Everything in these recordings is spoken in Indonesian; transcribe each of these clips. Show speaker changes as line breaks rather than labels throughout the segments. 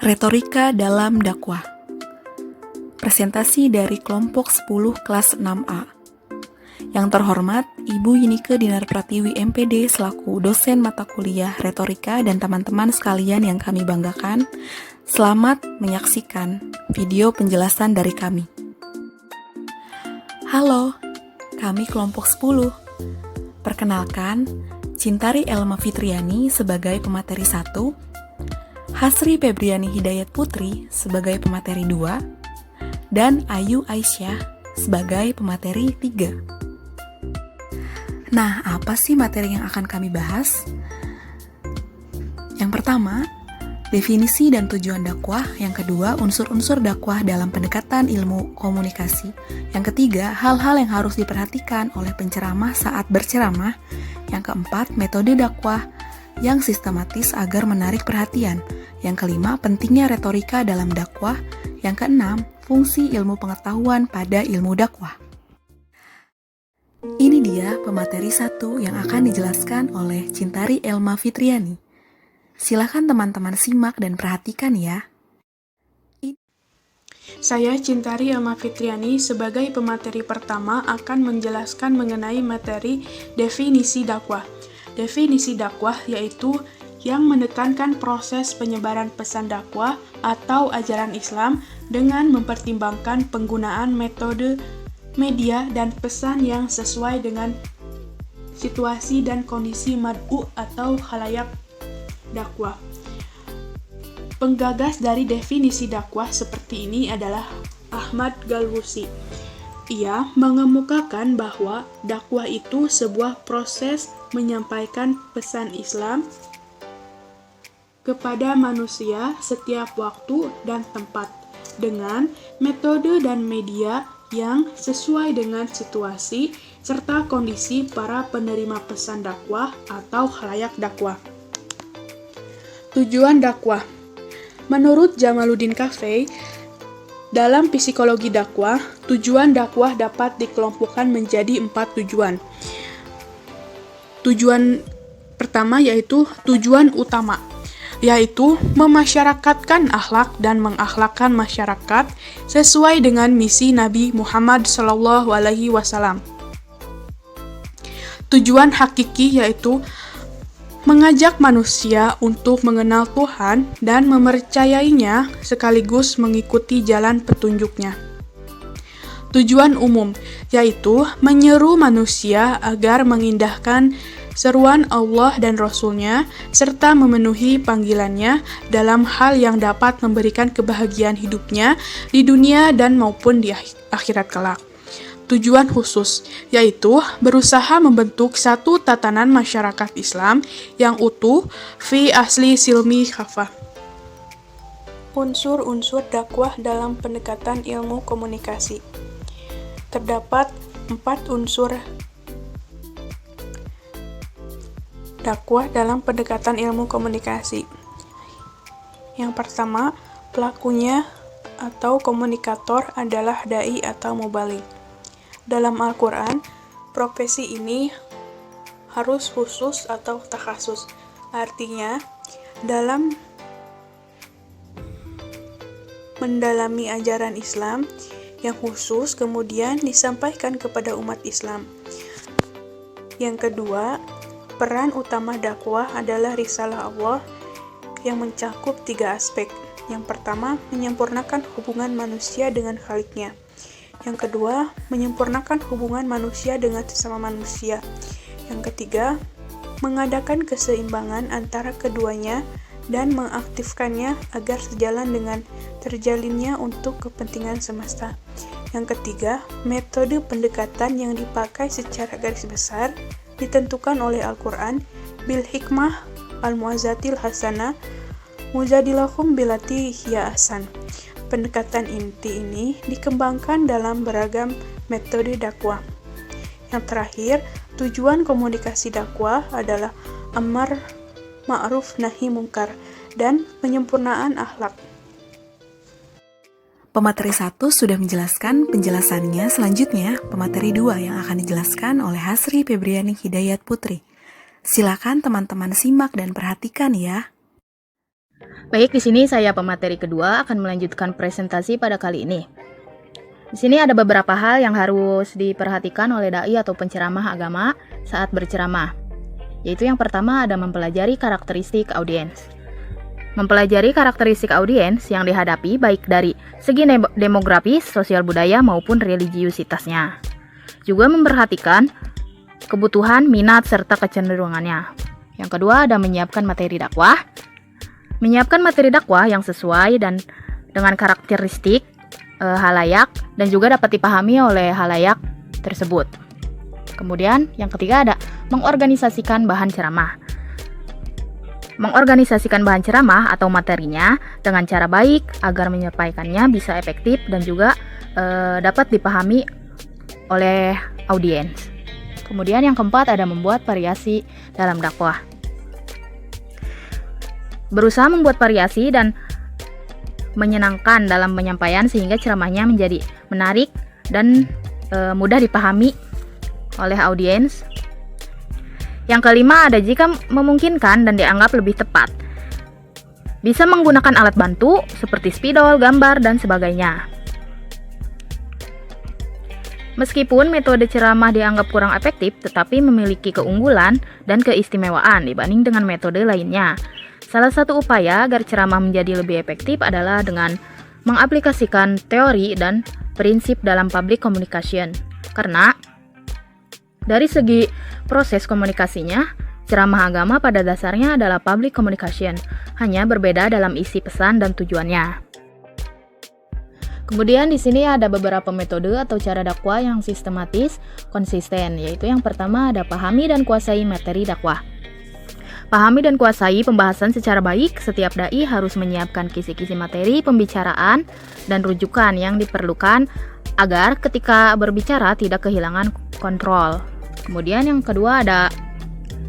Retorika dalam dakwah. Presentasi dari kelompok 10 kelas 6A. Yang terhormat, Ibu Yunike Dinar Pratiwi MPD selaku dosen mata kuliah retorika dan teman-teman sekalian yang kami banggakan, selamat menyaksikan video penjelasan dari kami. Halo, kami kelompok 10. Perkenalkan, Cintari Elma Fitriani sebagai pemateri 1, Hasri Febriani Hidayat Putri sebagai pemateri 2, dan Ayu Aisyah sebagai pemateri 3. Nah, apa sih materi yang akan kami bahas? Yang pertama, definisi dan tujuan dakwah. Yang kedua, unsur-unsur dakwah dalam pendekatan ilmu komunikasi. Yang ketiga, hal-hal yang harus diperhatikan oleh penceramah saat berceramah. Yang keempat, metode dakwah yang sistematis agar menarik perhatian. Yang kelima, pentingnya retorika dalam dakwah. Yang keenam, fungsi ilmu pengetahuan pada ilmu dakwah. Ini dia pemateri 1 yang akan dijelaskan oleh Cintari Elma Fitriani. Silakan teman-teman simak dan perhatikan ya.
Saya Cintari Elma Fitriani sebagai pemateri pertama akan menjelaskan mengenai materi definisi dakwah. Definisi dakwah yaitu yang menekankan proses penyebaran pesan dakwah atau ajaran Islam dengan mempertimbangkan penggunaan metode, media, dan pesan yang sesuai dengan situasi dan kondisi mad'u atau khalayak dakwah. Penggagas dari definisi dakwah seperti ini adalah Ahmad Galwusi. Ia mengemukakan bahwa dakwah itu sebuah proses menyampaikan pesan Islam kepada manusia setiap waktu dan tempat dengan metode dan media yang sesuai dengan situasi serta kondisi para penerima pesan dakwah atau khalayak dakwah. Tujuan dakwah. Menurut Jamaluddin Kafei, dalam psikologi dakwah, tujuan dakwah dapat dikelompokkan menjadi 4 tujuan. Tujuan pertama yaitu tujuan utama, yaitu memasyarakatkan akhlak dan mengakhlakkan masyarakat sesuai dengan misi Nabi Muhammad SAW. Tujuan hakiki yaitu mengajak manusia untuk mengenal Tuhan dan mempercayainya sekaligus mengikuti jalan petunjuknya. Tujuan umum yaitu menyeru manusia agar mengindahkan seruan Allah dan Rasul-Nya serta memenuhi panggilannya dalam hal yang dapat memberikan kebahagiaan hidupnya di dunia dan maupun di akhirat kelak. Tujuan khusus, yaitu berusaha membentuk satu tatanan masyarakat Islam yang utuh fi asli silmi khafah. Unsur-unsur dakwah dalam pendekatan ilmu komunikasi. Terdapat 4 unsur dakwah dalam pendekatan ilmu komunikasi. Yang pertama, pelakunya atau komunikator adalah dai atau mubaligh. Dalam Al-Quran, profesi ini harus khusus atau takhasus. Artinya, dalam mendalami ajaran Islam yang khusus kemudian disampaikan kepada umat Islam. Yang kedua, peran utama dakwah adalah risalah Allah yang mencakup 3 aspek. Yang pertama, menyempurnakan hubungan manusia dengan Khalik-Nya. Yang kedua, menyempurnakan hubungan manusia dengan sesama manusia. Yang ketiga, mengadakan keseimbangan antara keduanya dan mengaktifkannya agar sejalan dengan terjalinnya untuk kepentingan semesta. Yang ketiga, metode pendekatan yang dipakai secara garis besar ditentukan oleh Al-Quran bil hikmah al-mu'azzatil hasanah mujadilahum bilati hiya ahsan. Pendekatan inti ini dikembangkan dalam beragam metode dakwah. Yang terakhir, tujuan komunikasi dakwah adalah amar ma'ruf nahi mungkar dan penyempurnaan akhlak.
Pemateri 1 sudah menjelaskan penjelasannya. Selanjutnya, pemateri 2 yang akan dijelaskan oleh Hasri Febriani Hidayat Putri. Silakan teman-teman simak dan perhatikan ya.
Baik, di sini saya pemateri kedua akan melanjutkan presentasi pada kali ini. Di sini ada beberapa hal yang harus diperhatikan oleh dai atau penceramah agama saat berceramah. Yaitu yang pertama ada mempelajari karakteristik audiens. Mempelajari karakteristik audiens yang dihadapi baik dari segi demografis, sosial budaya maupun religiusitasnya. Juga memperhatikan kebutuhan, minat, serta kecenderungannya. Yang kedua ada menyiapkan materi dakwah. Menyiapkan materi dakwah yang sesuai dan dengan karakteristik halayak dan juga dapat dipahami oleh halayak tersebut. Kemudian yang ketiga ada mengorganisasikan bahan ceramah. Mengorganisasikan bahan ceramah atau materinya dengan cara baik agar menyampaikannya bisa efektif dan juga dapat dipahami oleh audiens. Kemudian yang keempat ada membuat variasi dalam dakwah. Berusaha membuat variasi dan menyenangkan dalam penyampaian sehingga ceramahnya menjadi menarik dan mudah dipahami oleh audiens. Yang kelima ada jika memungkinkan dan dianggap lebih tepat. Bisa menggunakan alat bantu seperti spidol, gambar, dan sebagainya. Meskipun metode ceramah dianggap kurang efektif, tetapi memiliki keunggulan dan keistimewaan dibanding dengan metode lainnya. Salah satu upaya agar ceramah menjadi lebih efektif adalah dengan mengaplikasikan teori dan prinsip dalam public communication. Karena dari segi proses komunikasinya, ceramah agama pada dasarnya adalah public communication, hanya berbeda dalam isi pesan dan tujuannya. Kemudian di sini ada beberapa metode atau cara dakwah yang sistematis, konsisten, yaitu yang pertama ada pahami dan kuasai materi dakwah. Pahami dan kuasai pembahasan secara baik, setiap dai harus menyiapkan kisi-kisi materi, pembicaraan, dan rujukan yang diperlukan agar ketika berbicara tidak kehilangan kontrol. Kemudian yang kedua ada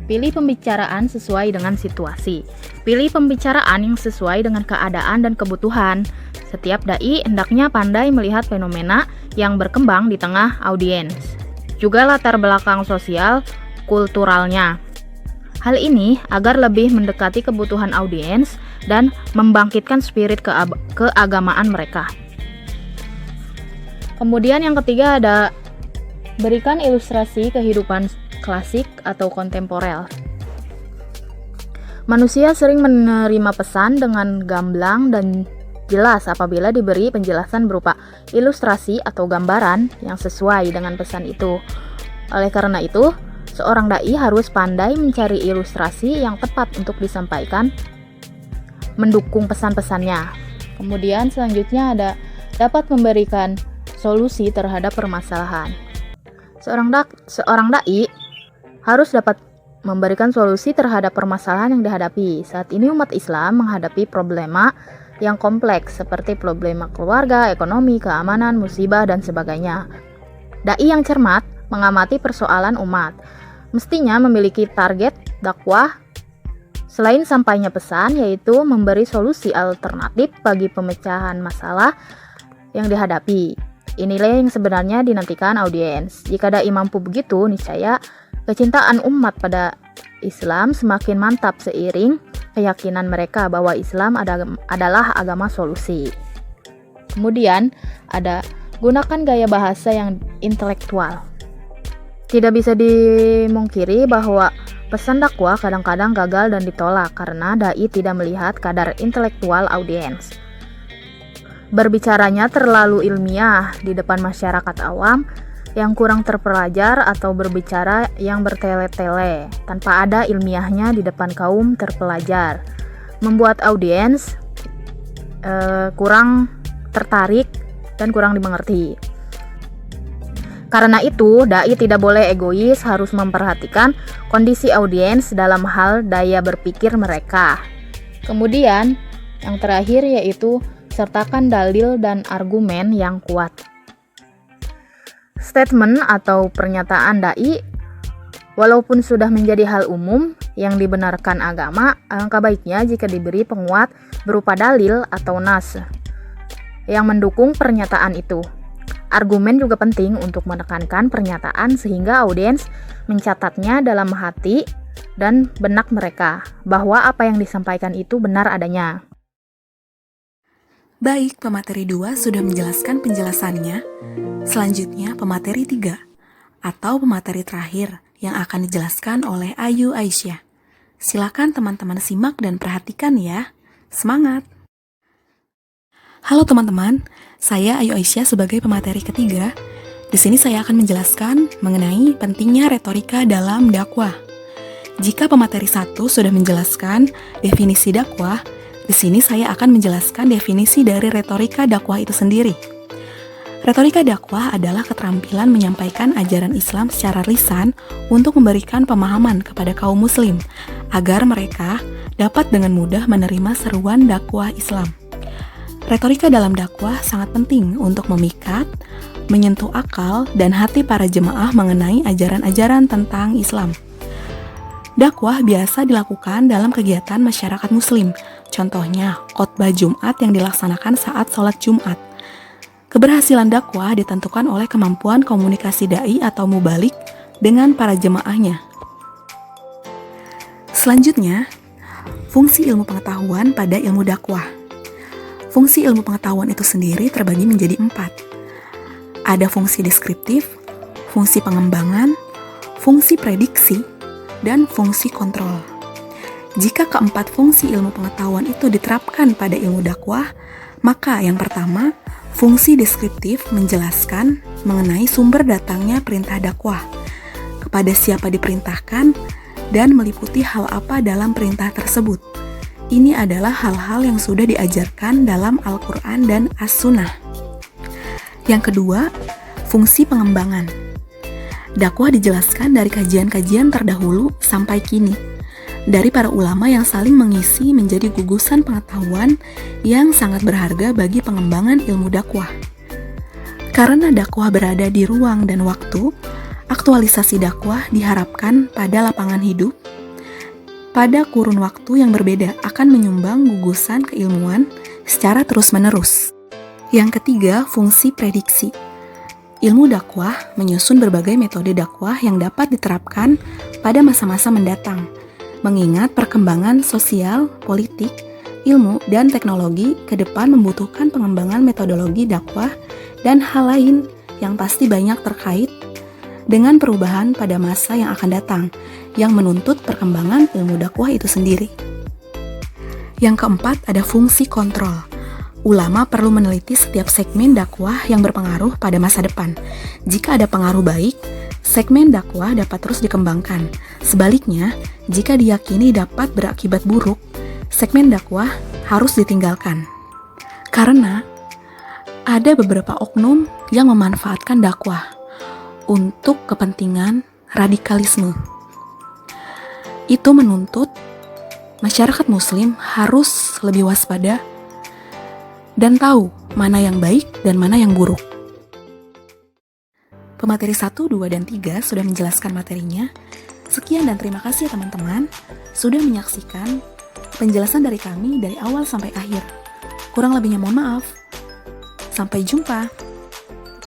pilih pembicaraan sesuai dengan situasi. Pilih pembicaraan yang sesuai dengan keadaan dan kebutuhan. Setiap dai hendaknya pandai melihat fenomena yang berkembang di tengah audiens. Juga latar belakang sosial, kulturalnya. Hal ini agar lebih mendekati kebutuhan audiens dan membangkitkan spirit keagamaan mereka. Kemudian yang ketiga ada berikan ilustrasi kehidupan klasik atau kontemporer. Manusia sering menerima pesan dengan gamblang dan jelas apabila diberi penjelasan berupa ilustrasi atau gambaran yang sesuai dengan pesan itu. Oleh karena itu, seorang dai harus pandai mencari ilustrasi yang tepat untuk disampaikan, mendukung pesan-pesannya. Kemudian selanjutnya ada dapat memberikan solusi terhadap permasalahan. Seorang dai harus dapat memberikan solusi terhadap permasalahan yang dihadapi. Saat ini umat Islam menghadapi problema yang kompleks seperti problema keluarga, ekonomi, keamanan, musibah, dan sebagainya. Dai yang cermat mengamati persoalan umat mestinya memiliki target dakwah selain sampainya pesan, yaitu memberi solusi alternatif bagi pemecahan masalah yang dihadapi. Inilah yang sebenarnya dinantikan audiens. Jika dai mampu begitu, niscaya kecintaan umat pada Islam semakin mantap seiring keyakinan mereka bahwa Islam adalah agama solusi. Kemudian ada gunakan gaya bahasa yang intelektual. Tidak bisa dimungkiri bahwa pesan dakwah kadang-kadang gagal dan ditolak karena dai tidak melihat kadar intelektual audiens. Berbicaranya terlalu ilmiah di depan masyarakat awam yang kurang terpelajar atau berbicara yang bertele-tele tanpa ada ilmiahnya di depan kaum terpelajar, membuat audiens kurang tertarik dan kurang dimengerti. Karena itu, dai tidak boleh egois, harus memperhatikan kondisi audiens dalam hal daya berpikir mereka. Kemudian, yang terakhir yaitu sertakan dalil dan argumen yang kuat. Statement atau pernyataan dai, walaupun sudah menjadi hal umum yang dibenarkan agama, alangkah baiknya jika diberi penguat berupa dalil atau nas yang mendukung pernyataan itu. Argumen juga penting untuk menekankan pernyataan sehingga audiens mencatatnya dalam hati dan benak mereka bahwa apa yang disampaikan itu benar adanya.
Baik, pemateri 2 sudah menjelaskan penjelasannya. Selanjutnya, pemateri 3 atau pemateri terakhir yang akan dijelaskan oleh Ayu Aisyah. Silakan teman-teman simak dan perhatikan ya. Semangat! Halo teman-teman, saya Ayu Aisyah sebagai pemateri ketiga. Di sini saya akan menjelaskan mengenai pentingnya retorika dalam dakwah. Jika pemateri 1 sudah menjelaskan definisi dakwah, di sini saya akan menjelaskan definisi dari retorika dakwah itu sendiri. Retorika dakwah adalah keterampilan menyampaikan ajaran Islam secara lisan untuk memberikan pemahaman kepada kaum muslim agar mereka dapat dengan mudah menerima seruan dakwah Islam. Retorika dalam dakwah sangat penting untuk memikat, menyentuh akal dan hati para jemaah mengenai ajaran-ajaran tentang Islam. Dakwah biasa dilakukan dalam kegiatan masyarakat muslim, contohnya khotbah Jumat yang dilaksanakan saat sholat Jumat. Keberhasilan dakwah ditentukan oleh kemampuan komunikasi dai atau mubalik dengan para jemaahnya. Selanjutnya, fungsi ilmu pengetahuan pada ilmu dakwah. Fungsi ilmu pengetahuan itu sendiri terbagi menjadi 4. Ada fungsi deskriptif, fungsi pengembangan, fungsi prediksi, dan fungsi kontrol. Jika keempat fungsi ilmu pengetahuan itu diterapkan pada ilmu dakwah, maka yang pertama, fungsi deskriptif menjelaskan mengenai sumber datangnya perintah dakwah, kepada siapa diperintahkan, dan meliputi hal apa dalam perintah tersebut. Ini adalah hal-hal yang sudah diajarkan dalam Al-Quran dan As-Sunnah. Yang kedua, fungsi pengembangan. Dakwah dijelaskan dari kajian-kajian terdahulu sampai kini, dari para ulama yang saling mengisi menjadi gugusan pengetahuan yang sangat berharga bagi pengembangan ilmu dakwah. Karena dakwah berada di ruang dan waktu, aktualisasi dakwah diharapkan pada lapangan hidup, pada kurun waktu yang berbeda akan menyumbang gugusan keilmuan secara terus-menerus. Yang ketiga, fungsi prediksi. Ilmu dakwah menyusun berbagai metode dakwah yang dapat diterapkan pada masa-masa mendatang, mengingat perkembangan sosial, politik, ilmu, dan teknologi ke depan membutuhkan pengembangan metodologi dakwah dan hal lain yang pasti banyak terkait dengan perubahan pada masa yang akan datang, yang menuntut perkembangan ilmu dakwah itu sendiri. Yang keempat, ada fungsi kontrol. Ulama perlu meneliti setiap segmen dakwah yang berpengaruh pada masa depan. Jika ada pengaruh baik, segmen dakwah dapat terus dikembangkan. Sebaliknya, jika diyakini dapat berakibat buruk, segmen dakwah harus ditinggalkan. Karena ada beberapa oknum yang memanfaatkan dakwah untuk kepentingan radikalisme. Itu menuntut masyarakat muslim harus lebih waspada dan tahu mana yang baik dan mana yang buruk. Pemateri 1, 2, dan 3 sudah menjelaskan materinya. Sekian dan terima kasih teman-teman sudah menyaksikan penjelasan dari kami dari awal sampai akhir. Kurang lebihnya mohon maaf. Sampai jumpa.